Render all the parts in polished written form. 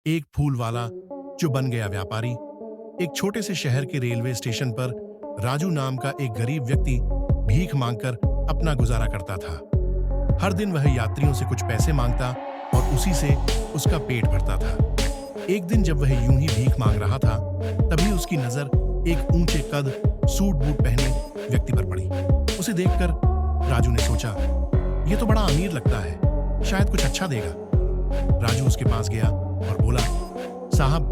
एक फूल वाला जो बन गया व्यापारी। एक छोटे से शहर के रेलवे स्टेशन पर राजू नाम का एक गरीब व्यक्ति भीख मांगकर अपना गुजारा करता था। हर दिन वह यात्रियों से कुछ पैसे मांगता और उसी से उसका पेट भरता था। एक दिन जब वह यूं ही भीख मांग रहा था, तभी उसकी नजर एक ऊंचे कद सूट बूट पहने व्यक्ति पर पड़ी। उसे देखकर राजू ने सोचा, यह तो बड़ा अमीर लगता है, शायद कुछ अच्छा देगा। राजू उसके पास गया और बोला, साहब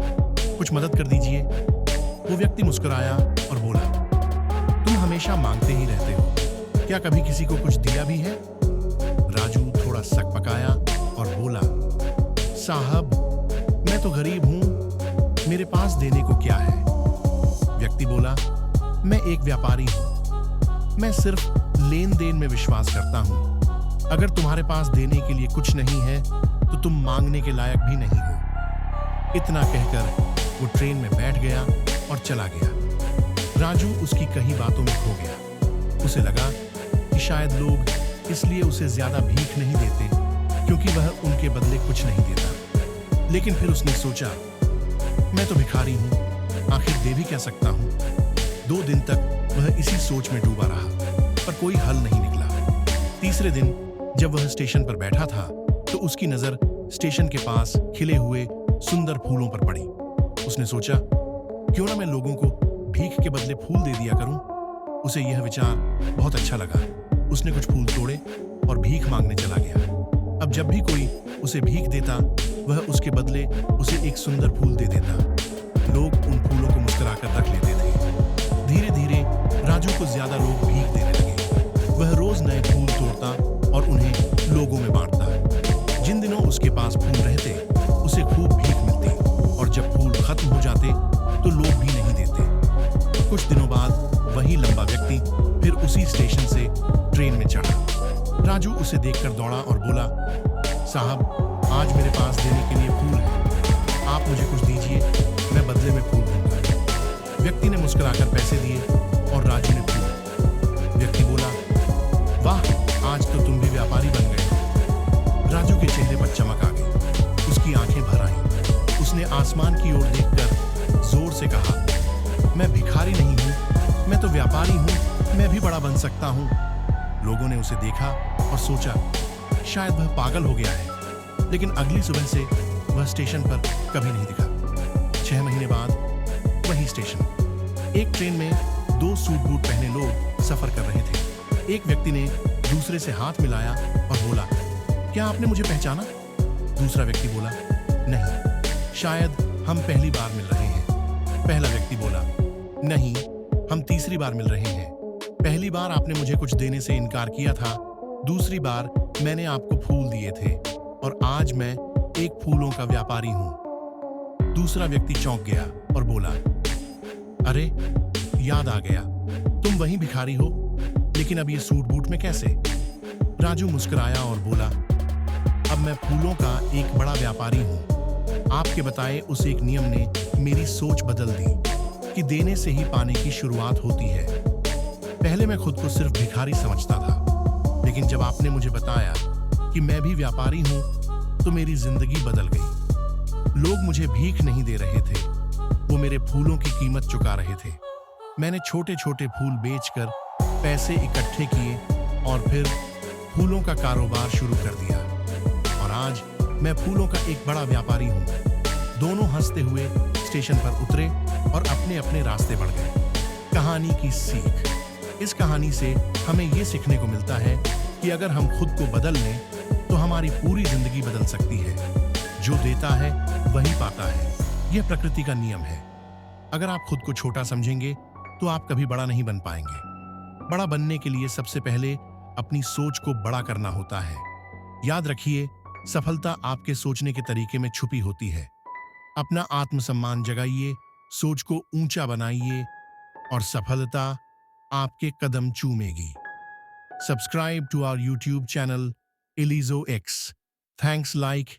कुछ मदद कर दीजिए। वो व्यक्ति मुस्कुराया और बोला, तुम हमेशा मांगते ही रहते हो, क्या कभी किसी को कुछ दिया भी है? राजू थोड़ा सकपकाया और बोला, साहब मैं तो गरीब हूं, मेरे पास देने को क्या है? व्यक्ति बोला, मैं एक व्यापारी हूं, मैं सिर्फ लेन देन में विश्वास करता हूं। अगर तुम्हारे पास देने के लिए कुछ नहीं है तो तुम मांगने के लायक भी नहीं हो। इतना कहकर वो ट्रेन में बैठ गया और चला गया। राजू उसकी कई बातों में खो गया। उसे लगा कि शायद लोग इसलिए उसे ज्यादा भीख नहीं देते क्योंकि वह उनके बदले कुछ नहीं देता। लेकिन फिर उसने सोचा, मैं तो भिखारी हूं, आखिर दे भी क्या सकता हूं। 2 दिन तक वह इसी सोच में डूबा रहा, पर कोई हल नहीं निकला। तीसरे दिन जब वह स्टेशन पर बैठा था तो उसकी नजर स्टेशन के पास खिले हुए सुंदर फूलों पर पड़ी। उसने सोचा, क्यों ना मैं लोगों को भीख के बदले फूल दे दिया करूं। उसे यह विचार बहुत अच्छा लगा। उसने कुछ फूल तोड़े और भीख मांगने चला गया। अब जब भी कोई उसे भीख देता, वह उसके बदले उसे एक सुंदर फूल दे देता। लोग उन फूलों को मुस्कुराकर रख लेते थे। धीरे धीरे राजू को ज्यादा लोग भीख देने लगे। वह रोज नए फूल तोड़ता और उन्हें लोगों में बांटता। जिन दिनों उसके पास फूल रहते, उसे खूब भीख मिलती, और जब फूल खत्म हो जाते तो लोग भी नहीं देते। कुछ दिनों बाद वही लंबा व्यक्ति फिर उसी स्टेशन से ट्रेन में चढ़ा। राजू उसे देखकर दौड़ा और बोला, साहब आज मेरे पास देने के लिए फूल है, आप मुझे कुछ दीजिए, मैं बदले में फूल दूंगा। व्यक्ति ने मुस्कुराकर पैसे दिए और राजू ने फूल। व्यक्ति बोला, वाह आज तो तुम भी व्यापारी बन गए। राजू के चेहरे पर चमक आ गई, उसकी आंखें भर आईं। उसने आसमान की ओर देखकर जोर से कहा, मैं भिखारी नहीं हूं, मैं तो व्यापारी हूं, मैं भी बड़ा बन सकता हूं। लोगों ने उसे देखा और सोचा, शायद वह पागल हो गया है। लेकिन अगली सुबह से वह स्टेशन पर कभी नहीं दिखा। 6 महीने बाद वही स्टेशन। एक ट्रेन में 2 सूट बूट पहने लोग सफर कर रहे थे। एक व्यक्ति ने दूसरे से हाथ मिलाया और बोला, क्या आपने मुझे पहचाना? दूसरा व्यक्ति बोला, नहीं, शायद हम पहली बार मिल रहे हैं। पहला व्यक्ति बोला, नहीं, हम तीसरी बार मिल रहे हैं। पहली बार आपने मुझे कुछ देने से इनकार किया था, दूसरी बार मैंने आपको फूल दिए थे, और आज मैं एक फूलों का व्यापारी हूं। दूसरा व्यक्ति चौंक गया और बोला, अरे याद आ गया, तुम वही भिखारी हो, लेकिन अब ये सूट बूट में कैसे? राजू मुस्कुराया और बोला, अब मैं फूलों का एक बड़ा व्यापारी हूं। आपके बताए उस एक नियम ने मेरी सोच बदल दी कि देने से ही पाने की शुरुआत होती है। पहले मैं खुद को सिर्फ भिखारी समझता था, लेकिन जब आपने मुझे बताया कि मैं भी व्यापारी हूं, तो मेरी जिंदगी बदल गई। लोग मुझे भीख नहीं दे रहे थे, वो मेरे फूलों की कीमत चुका रहे थे। मैंने छोटे छोटे फूल बेचकर पैसे इकट्ठे किए और फिर फूलों का कारोबार शुरू कर दिया, और आज मैं फूलों का एक बड़ा व्यापारी हूं। दोनों हंसते हुए स्टेशन पर उतरे और अपने अपने रास्ते बढ़ गए। कहानी की सीख। इस कहानी से हमें यह सीखने को मिलता है कि अगर हम खुद को बदल लें तो हमारी पूरी जिंदगी बदल सकती है। जो देता है वही पाता है, यह प्रकृति का नियम है। अगर आप खुद को छोटा समझेंगे तो आप कभी बड़ा नहीं बन पाएंगे। बड़ा बनने के लिए सबसे पहले अपनी सोच को बड़ा करना होता है। याद रखिए, सफलता आपके सोचने के तरीके में छुपी होती है। अपना आत्मसम्मान जगाइए, सोच को ऊंचा बनाइए, और सफलता आपके कदम चूमेगी। Subscribe to our YouTube channel Elizo X. Thanks, like